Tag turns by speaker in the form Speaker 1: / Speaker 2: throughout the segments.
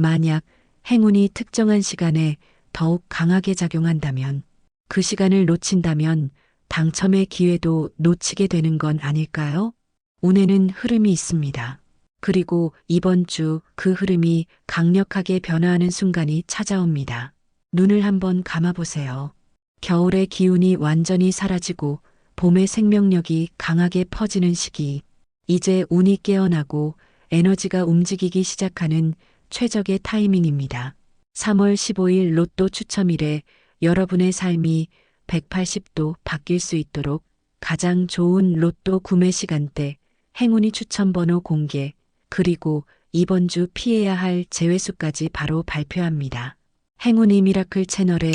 Speaker 1: 만약 행운이 특정한 시간에 더욱 강하게 작용한다면, 그 시간을 놓친다면 당첨의 기회도 놓치게 되는 건 아닐까요? 운에는 흐름이 있습니다. 그리고 이번 주 그 흐름이 강력하게 변화하는 순간이 찾아옵니다. 눈을 한번 감아보세요. 겨울의 기운이 완전히 사라지고 봄의 생명력이 강하게 퍼지는 시기. 이제 운이 깨어나고 에너지가 움직이기 시작하는 최적의 타이밍입니다. 3월 15일 로또 추첨일에 여러분의 삶이 180도 바뀔 수 있도록 가장 좋은 로또 구매 시간대, 행운이 추천 번호 공개, 그리고 이번 주 피해야 할 제외수까지 바로 발표합니다. 행운이 미라클 채널의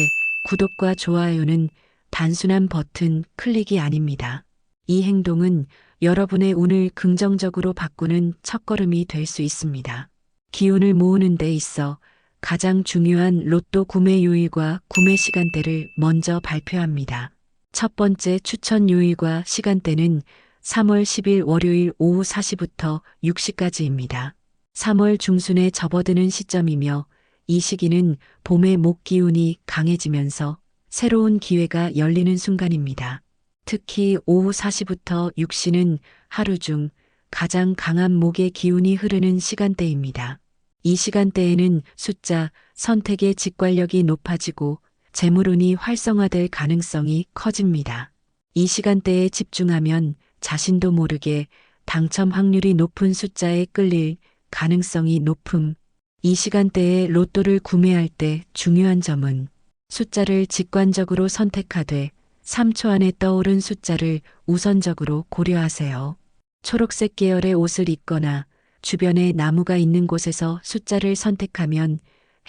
Speaker 1: 구독과 좋아요는 단순한 버튼 클릭이 아닙니다. 이 행동은 여러분의 운을 긍정적으로 바꾸는 첫걸음이 될 수 있습니다. 기운을 모으는 데 있어 가장 중요한 로또 구매 요일과 구매 시간대를 먼저 발표합니다. 첫 번째 추천 요일과 시간대는 3월 10일 월요일 오후 4시부터 6시까지입니다. 3월 중순에 접어드는 시점이며 이 시기는 봄의 목 기운이 강해지면서 새로운 기회가 열리는 순간입니다. 특히 오후 4시부터 6시는 하루 중 가장 강한 목의 기운이 흐르는 시간대입니다. 이 시간대에는 숫자, 선택의 직관력이 높아지고 재물운이 활성화될 가능성이 커집니다. 이 시간대에 집중하면 자신도 모르게 당첨 확률이 높은 숫자에 끌릴 가능성이 높음. 이 시간대에 로또를 구매할 때 중요한 점은 숫자를 직관적으로 선택하되 3초 안에 떠오른 숫자를 우선적으로 고려하세요. 초록색 계열의 옷을 입거나 주변에 나무가 있는 곳에서 숫자를 선택하면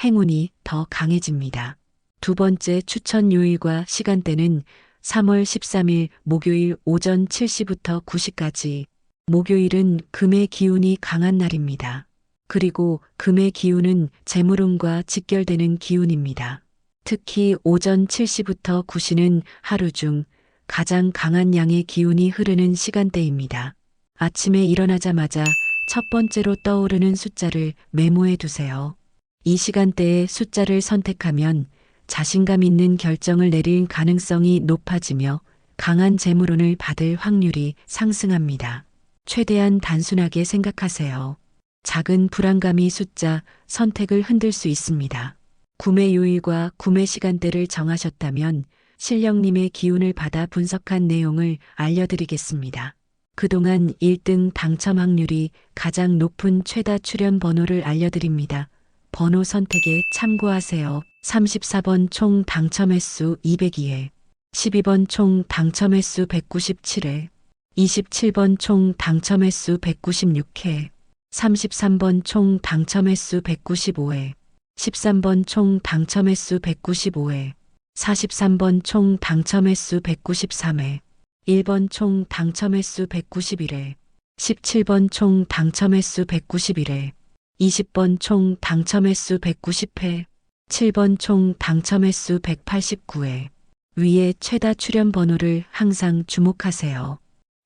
Speaker 1: 행운이 더 강해집니다. 두 번째 추천 요일과 시간대는 3월 13일 목요일 오전 7시부터 9시까지. 목요일은 금의 기운이 강한 날입니다. 그리고 금의 기운은 재물운과 직결되는 기운입니다. 특히 오전 7시부터 9시는 하루 중 가장 강한 양의 기운이 흐르는 시간대입니다. 아침에 일어나자마자 첫 번째로 떠오르는 숫자를 메모해 두세요. 이 시간대에 숫자를 선택하면 자신감 있는 결정을 내릴 가능성이 높아지며 강한 재물운을 받을 확률이 상승합니다. 최대한 단순하게 생각하세요. 작은 불안감이 숫자 선택을 흔들 수 있습니다. 구매 요일과 구매 시간대를 정하셨다면 실령님의 기운을 받아 분석한 내용을 알려드리겠습니다. 그동안 1등 당첨 확률이 가장 높은 최다 출연 번호를 알려드립니다. 번호 선택에 참고하세요. 34번 총 당첨 횟수 202회, 12번 총 당첨 횟수 197회, 27번 총 당첨 횟수 196회, 33번 총 당첨 횟수 195회, 13번 총 당첨 횟수 195회, 43번 총 당첨 횟수 193회, 1번 총 당첨 횟수 191회, 17번 총 당첨 횟수 191회, 20번 총 당첨 횟수 190회, 7번 총 당첨 횟수 189회. 위에 최다 출연 번호를 항상 주목하세요.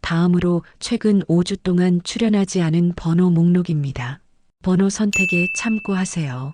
Speaker 1: 다음으로 최근 5주 동안 출연하지 않은 번호 목록입니다. 번호 선택에 참고하세요.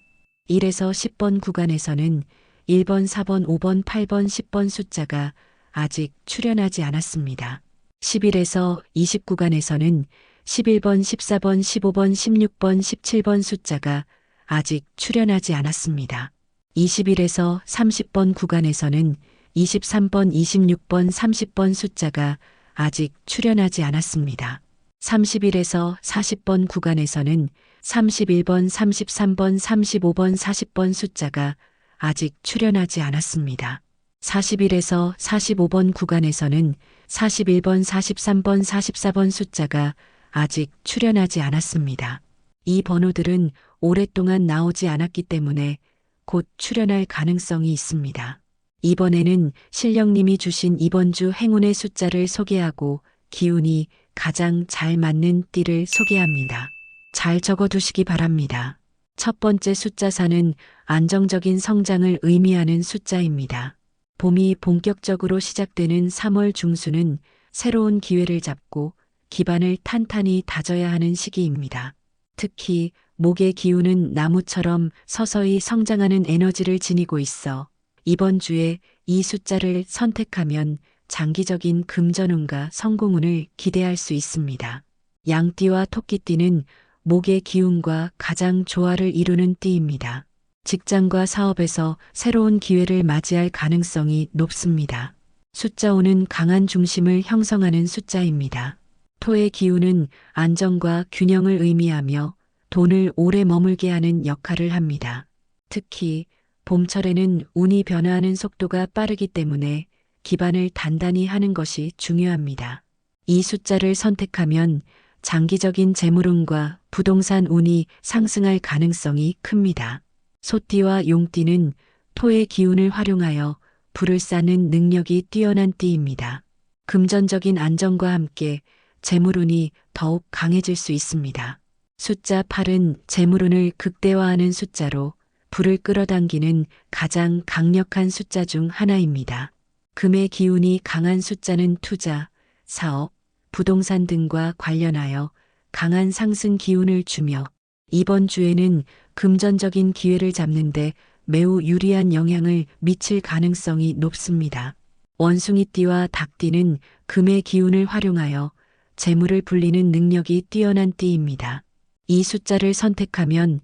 Speaker 1: 1에서 10번 구간에서는 1번, 4번, 5번, 8번, 10번 숫자가 아직 출연하지 않았습니다. 11에서 20 구간에서는 11번, 14번, 15번, 16번, 17번 숫자가 아직 출연하지 않았습니다. 21에서 30번 구간에서는 23번, 26번, 30번 숫자가 아직 출연하지 않았습니다. 31에서 40번 구간에서는 31번, 33번, 35번, 40번 숫자가 아직 출연하지 않았습니다. 41에서 45번 구간에서는 41번, 43번, 44번 숫자가 아직 출연하지 않았습니다. 이 번호들은 오랫동안 나오지 않았기 때문에 곧 출연할 가능성이 있습니다. 이번에는 실령님이 주신 이번 주 행운의 숫자를 소개하고 기운이 가장 잘 맞는 띠를 소개합니다. 잘 적어두시기 바랍니다. 첫 번째 숫자 4는 안정적인 성장을 의미하는 숫자입니다. 봄이 본격적으로 시작되는 3월 중순은 새로운 기회를 잡고 기반을 탄탄히 다져야 하는 시기입니다. 특히 목의 기운은 나무처럼 서서히 성장하는 에너지를 지니고 있어 이번 주에 이 숫자를 선택하면 장기적인 금전운과 성공운을 기대할 수 있습니다. 양띠와 토끼띠는 목의 기운과 가장 조화를 이루는 띠입니다. 직장과 사업에서 새로운 기회를 맞이할 가능성이 높습니다. 숫자 5는 강한 중심을 형성하는 숫자입니다. 토의 기운은 안정과 균형을 의미하며 돈을 오래 머물게 하는 역할을 합니다. 특히 봄철에는 운이 변화하는 속도가 빠르기 때문에 기반을 단단히 하는 것이 중요합니다. 이 숫자를 선택하면 장기적인 재물운과 부동산 운이 상승할 가능성이 큽니다. 소띠와 용띠는 토의 기운을 활용하여 불을 쌓는 능력이 뛰어난 띠입니다. 금전적인 안정과 함께 재물운이 더욱 강해질 수 있습니다. 숫자 8은 재물운을 극대화하는 숫자로 불을 끌어당기는 가장 강력한 숫자 중 하나입니다. 금의 기운이 강한 숫자는 투자, 사업, 부동산 등과 관련하여 강한 상승 기운을 주며 이번 주에는 금전적인 기회를 잡는데 매우 유리한 영향을 미칠 가능성이 높습니다. 원숭이띠와 닭띠는 금의 기운을 활용하여 재물을 불리는 능력이 뛰어난 띠입니다. 이 숫자를 선택하면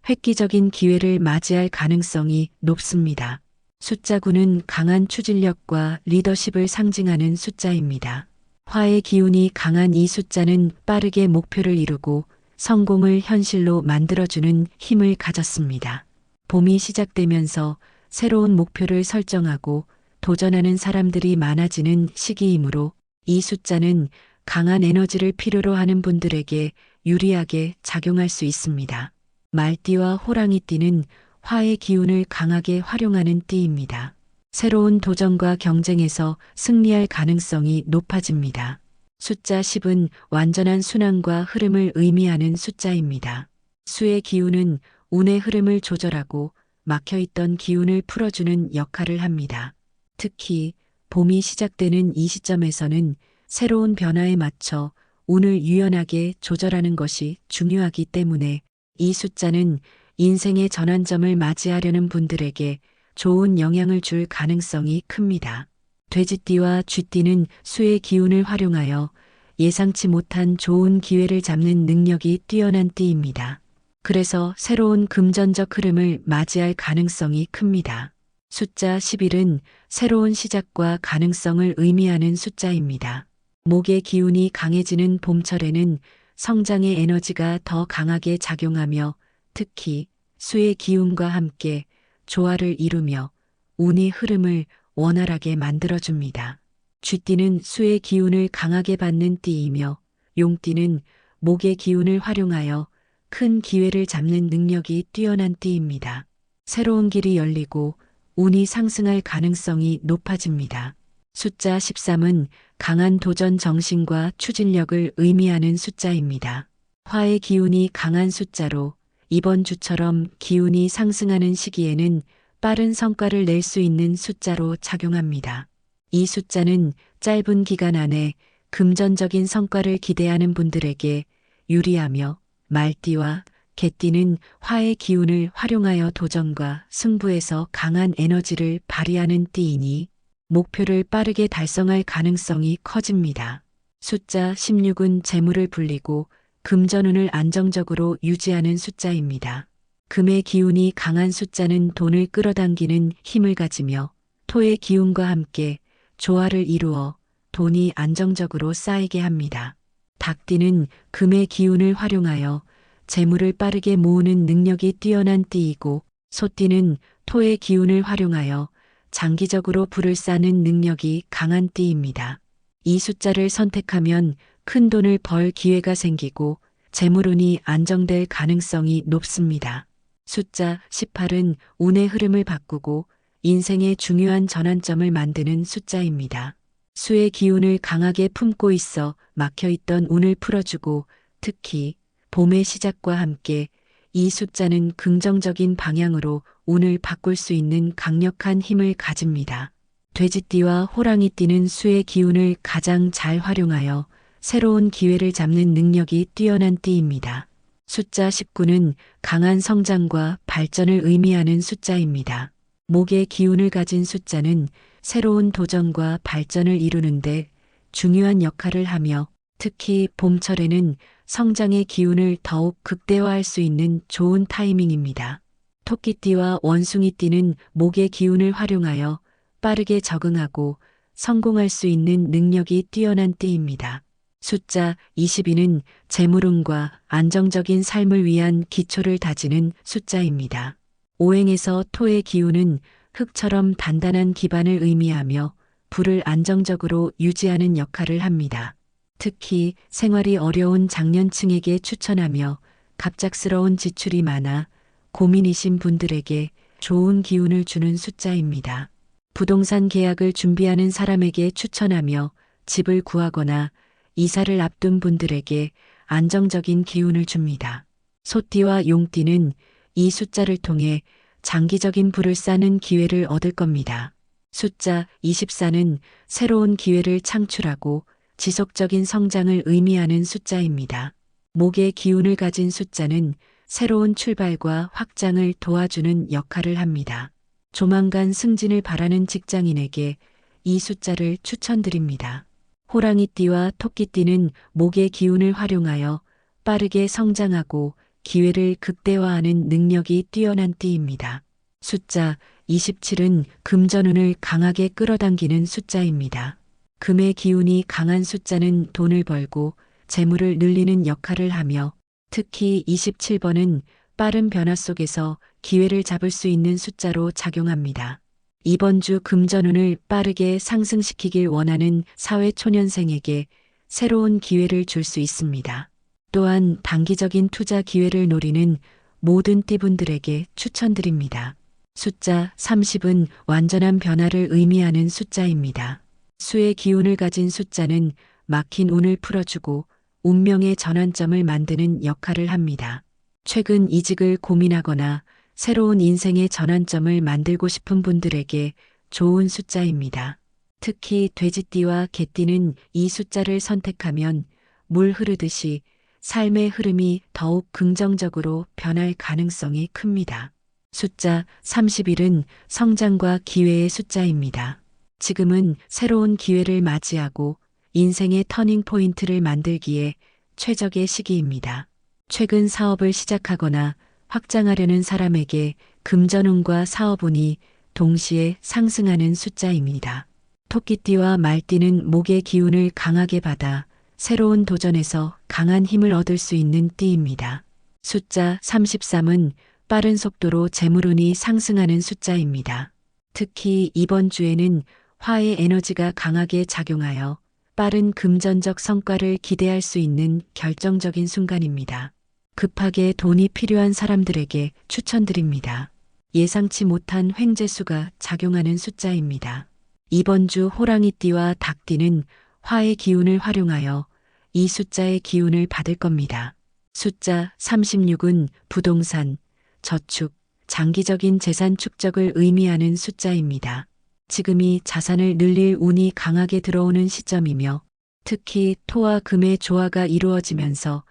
Speaker 1: 획기적인 기회를 맞이할 가능성이 높습니다. 숫자 9는 강한 추진력과 리더십을 상징하는 숫자입니다. 화의 기운이 강한 이 숫자는 빠르게 목표를 이루고 성공을 현실로 만들어주는 힘을 가졌습니다. 봄이 시작되면서 새로운 목표를 설정하고 도전하는 사람들이 많아지는 시기이므로 이 숫자는 강한 에너지를 필요로 하는 분들에게 유리하게 작용할 수 있습니다. 말띠와 호랑이띠는 화의 기운을 강하게 활용하는 띠입니다. 새로운 도전과 경쟁에서 승리할 가능성이 높아집니다. 숫자 10은 완전한 순환과 흐름을 의미하는 숫자입니다. 수의 기운은 운의 흐름을 조절하고 막혀있던 기운을 풀어주는 역할을 합니다. 특히 봄이 시작되는 이 시점에서는 새로운 변화에 맞춰 운을 유연하게 조절하는 것이 중요하기 때문에 이 숫자는 인생의 전환점을 맞이하려는 분들에게 좋은 영향을 줄 가능성이 큽니다. 돼지띠와 쥐띠는 수의 기운을 활용하여 예상치 못한 좋은 기회를 잡는 능력이 뛰어난 띠입니다. 그래서 새로운 금전적 흐름을 맞이할 가능성이 큽니다. 숫자 11은 새로운 시작과 가능성을 의미하는 숫자입니다. 목의 기운이 강해지는 봄철에는 성장의 에너지가 더 강하게 작용하며 특히 수의 기운과 함께 조화를 이루며 운의 흐름을 원활하게 만들어줍니다. 쥐띠는 수의 기운을 강하게 받는 띠이며 용띠는 목의 기운을 활용하여 큰 기회를 잡는 능력이 뛰어난 띠입니다. 새로운 길이 열리고 운이 상승할 가능성이 높아집니다. 숫자 13은 강한 도전 정신과 추진력을 의미하는 숫자입니다. 화의 기운이 강한 숫자로 이번 주처럼 기운이 상승하는 시기에는 빠른 성과를 낼 수 있는 숫자로 작용합니다. 이 숫자는 짧은 기간 안에 금전적인 성과를 기대하는 분들에게 유리하며 말띠와 개띠는 화의 기운을 활용하여 도전과 승부에서 강한 에너지를 발휘하는 띠이니 목표를 빠르게 달성할 가능성이 커집니다. 숫자 16은 재물을 불리고 금전운을 안정적으로 유지하는 숫자입니다. 금의 기운이 강한 숫자는 돈을 끌어당기는 힘을 가지며 토의 기운과 함께 조화를 이루어 돈이 안정적으로 쌓이게 합니다. 닭띠는 금의 기운을 활용하여 재물을 빠르게 모으는 능력이 뛰어난 띠이고 소띠는 토의 기운을 활용하여 장기적으로 불을 쌓는 능력이 강한 띠입니다. 이 숫자를 선택하면 큰 돈을 벌 기회가 생기고 재물운이 안정될 가능성이 높습니다. 숫자 18은 운의 흐름을 바꾸고 인생의 중요한 전환점을 만드는 숫자입니다. 수의 기운을 강하게 품고 있어 막혀있던 운을 풀어주고 특히 봄의 시작과 함께 이 숫자는 긍정적인 방향으로 운을 바꿀 수 있는 강력한 힘을 가집니다. 돼지띠와 호랑이띠는 수의 기운을 가장 잘 활용하여 새로운 기회를 잡는 능력이 뛰어난 띠입니다. 숫자 19는 강한 성장과 발전을 의미하는 숫자입니다. 목의 기운을 가진 숫자는 새로운 도전과 발전을 이루는데 중요한 역할을 하며 특히 봄철에는 성장의 기운을 더욱 극대화할 수 있는 좋은 타이밍입니다. 토끼띠와 원숭이띠는 목의 기운을 활용하여 빠르게 적응하고 성공할 수 있는 능력이 뛰어난 띠입니다. 숫자 22는 재물운과 안정적인 삶을 위한 기초를 다지는 숫자입니다. 오행에서 토의 기운은 흙처럼 단단한 기반을 의미하며 불을 안정적으로 유지하는 역할을 합니다. 특히 생활이 어려운 장년층에게 추천하며 갑작스러운 지출이 많아 고민이신 분들에게 좋은 기운을 주는 숫자입니다. 부동산 계약을 준비하는 사람에게 추천하며 집을 구하거나 이사를 앞둔 분들에게 안정적인 기운을 줍니다. 소띠와 용띠는 이 숫자를 통해 장기적인 부를 쌓는 기회를 얻을 겁니다. 숫자 24는 새로운 기회를 창출하고 지속적인 성장을 의미하는 숫자입니다. 목의 기운을 가진 숫자는 새로운 출발과 확장을 도와주는 역할을 합니다. 조만간 승진을 바라는 직장인에게 이 숫자를 추천드립니다. 호랑이띠와 토끼띠는 목의 기운을 활용하여 빠르게 성장하고 기회를 극대화하는 능력이 뛰어난 띠입니다. 숫자 27은 금전운을 강하게 끌어당기는 숫자입니다. 금의 기운이 강한 숫자는 돈을 벌고 재물을 늘리는 역할을 하며 특히 27번은 빠른 변화 속에서 기회를 잡을 수 있는 숫자로 작용합니다. 이번 주 금전운을 빠르게 상승시키길 원하는 사회초년생에게 새로운 기회를 줄 수 있습니다. 또한 단기적인 투자 기회를 노리는 모든 띠분들에게 추천드립니다. 숫자 30은 완전한 변화를 의미하는 숫자입니다. 수의 기운을 가진 숫자는 막힌 운을 풀어주고 운명의 전환점을 만드는 역할을 합니다. 최근 이직을 고민하거나 새로운 인생의 전환점을 만들고 싶은 분들에게 좋은 숫자입니다. 특히 돼지띠와 개띠는 이 숫자를 선택하면 물 흐르듯이 삶의 흐름이 더욱 긍정적으로 변할 가능성이 큽니다. 숫자 31은 성장과 기회의 숫자입니다. 지금은 새로운 기회를 맞이하고 인생의 터닝 포인트를 만들기에 최적의 시기입니다. 최근 사업을 시작하거나 확장하려는 사람에게 금전운과 사업운이 동시에 상승하는 숫자입니다. 토끼띠와 말띠는 목의 기운을 강하게 받아 새로운 도전에서 강한 힘을 얻을 수 있는 띠입니다. 숫자 33은 빠른 속도로 재물운이 상승하는 숫자입니다. 특히 이번 주에는 화의 에너지가 강하게 작용하여 빠른 금전적 성과를 기대할 수 있는 결정적인 순간입니다. 급하게 돈이 필요한 사람들에게 추천드립니다. 예상치 못한 횡재수가 작용하는 숫자입니다. 이번 주 호랑이띠와 닭띠는 화의 기운을 활용하여 이 숫자의 기운을 받을 겁니다. 숫자 36은 부동산, 저축, 장기적인 재산 축적을 의미하는 숫자입니다. 지금이 자산을 늘릴 운이 강하게 들어오는 시점이며 특히 토와 금의 조화가 이루어지면서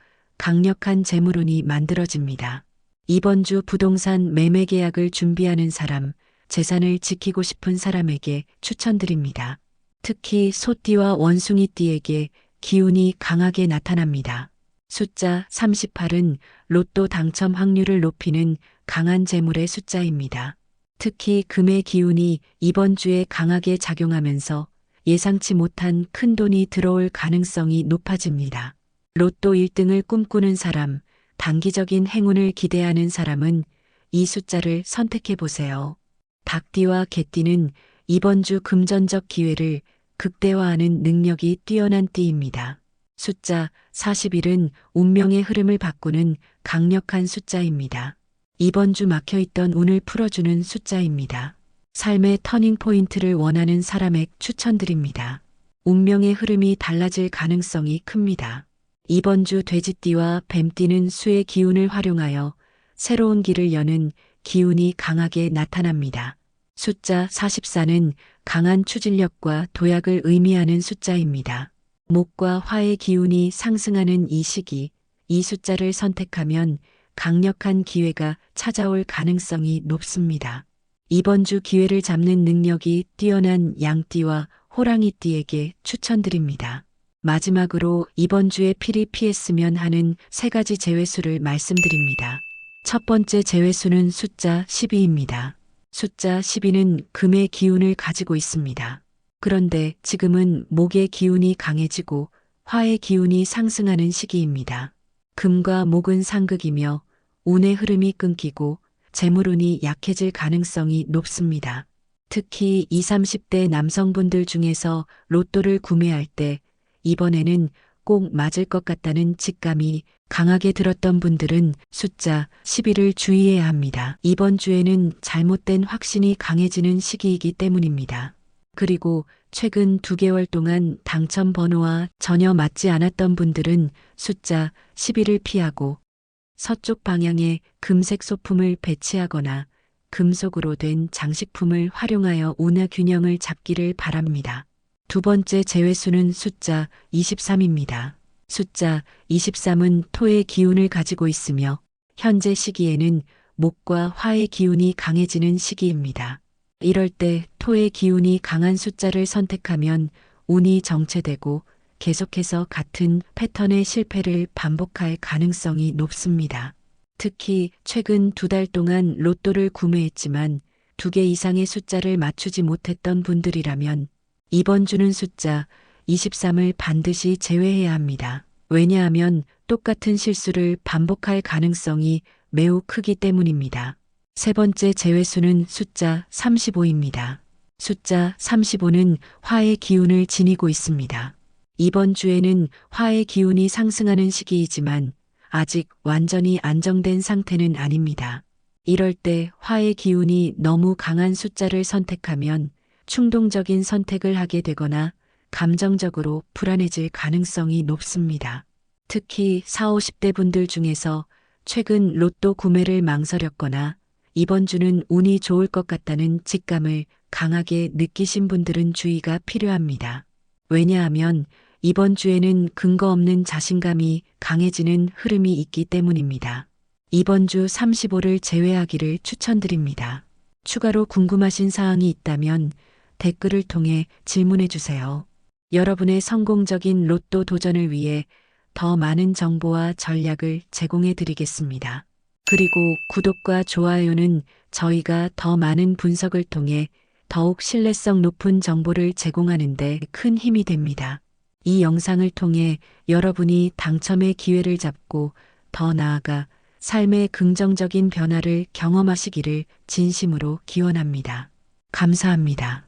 Speaker 1: 강력한 재물운이 만들어집니다. 이번 주 부동산 매매 계약을 준비하는 사람, 재산을 지키고 싶은 사람에게 추천드립니다. 특히 소띠와 원숭이띠에게 기운이 강하게 나타납니다. 숫자 38은 로또 당첨 확률을 높이는 강한 재물의 숫자입니다. 특히 금의 기운이 이번 주에 강하게 작용하면서 예상치 못한 큰 돈이 들어올 가능성이 높아집니다. 로또 1등을 꿈꾸는 사람, 단기적인 행운을 기대하는 사람은 이 숫자를 선택해 보세요. 닭띠와 개띠는 이번 주 금전적 기회를 극대화하는 능력이 뛰어난 띠입니다. 숫자 41은 운명의 흐름을 바꾸는 강력한 숫자입니다. 이번 주 막혀있던 운을 풀어주는 숫자입니다. 삶의 터닝 포인트를 원하는 사람에게 추천드립니다. 운명의 흐름이 달라질 가능성이 큽니다. 이번 주 돼지띠와 뱀띠는 수의 기운을 활용하여 새로운 길을 여는 기운이 강하게 나타납니다. 숫자 44는 강한 추진력과 도약을 의미하는 숫자입니다. 목과 화의 기운이 상승하는 이 시기, 이 숫자를 선택하면 강력한 기회가 찾아올 가능성이 높습니다. 이번 주 기회를 잡는 능력이 뛰어난 양띠와 호랑이띠에게 추천드립니다. 마지막으로 이번 주에 필히 피했으면 하는 3가지 제외수를 말씀드립니다. 첫 번째 제외수는 숫자 12입니다. 숫자 12는 금의 기운을 가지고 있습니다. 그런데 지금은 목의 기운이 강해지고 화의 기운이 상승하는 시기입니다. 금과 목은 상극이며 운의 흐름이 끊기고 재물운이 약해질 가능성이 높습니다. 특히 20, 30대 남성분들 중에서 로또를 구매할 때 이번에는 꼭 맞을 것 같다는 직감이 강하게 들었던 분들은 숫자 12를 주의해야 합니다. 이번 주에는 잘못된 확신이 강해지는 시기이기 때문입니다. 그리고 최근 2개월 동안 당첨 번호와 전혀 맞지 않았던 분들은 숫자 12를 피하고 서쪽 방향에 금색 소품을 배치하거나 금속으로 된 장식품을 활용하여 운의 균형을 잡기를 바랍니다. 두 번째 제외수는 숫자 23입니다. 숫자 23은 토의 기운을 가지고 있으며 현재 시기에는 목과 화의 기운이 강해지는 시기입니다. 이럴 때 토의 기운이 강한 숫자를 선택하면 운이 정체되고 계속해서 같은 패턴의 실패를 반복할 가능성이 높습니다. 특히 최근 2달 동안 로또를 구매했지만 2개 이상의 숫자를 맞추지 못했던 분들이라면 이번 주는 숫자 23을 반드시 제외해야 합니다. 왜냐하면 똑같은 실수를 반복할 가능성이 매우 크기 때문입니다. 세 번째 제외수는 숫자 35입니다. 숫자 35는 화의 기운을 지니고 있습니다. 이번 주에는 화의 기운이 상승하는 시기이지만 아직 완전히 안정된 상태는 아닙니다. 이럴 때 화의 기운이 너무 강한 숫자를 선택하면 충동적인 선택을 하게 되거나 감정적으로 불안해질 가능성이 높습니다. 특히 40, 50대 분들 중에서 최근 로또 구매를 망설였거나 이번 주는 운이 좋을 것 같다는 직감을 강하게 느끼신 분들은 주의가 필요합니다. 왜냐하면 이번 주에는 근거 없는 자신감이 강해지는 흐름이 있기 때문입니다. 이번 주 35를 제외하기를 추천드립니다. 추가로 궁금하신 사항이 있다면 댓글을 통해 질문해 주세요. 여러분의 성공적인 로또 도전을 위해 더 많은 정보와 전략을 제공해 드리겠습니다. 그리고 구독과 좋아요는 저희가 더 많은 분석을 통해 더욱 신뢰성 높은 정보를 제공하는 데 큰 힘이 됩니다. 이 영상을 통해 여러분이 당첨의 기회를 잡고 더 나아가 삶의 긍정적인 변화를 경험하시기를 진심으로 기원합니다. 감사합니다.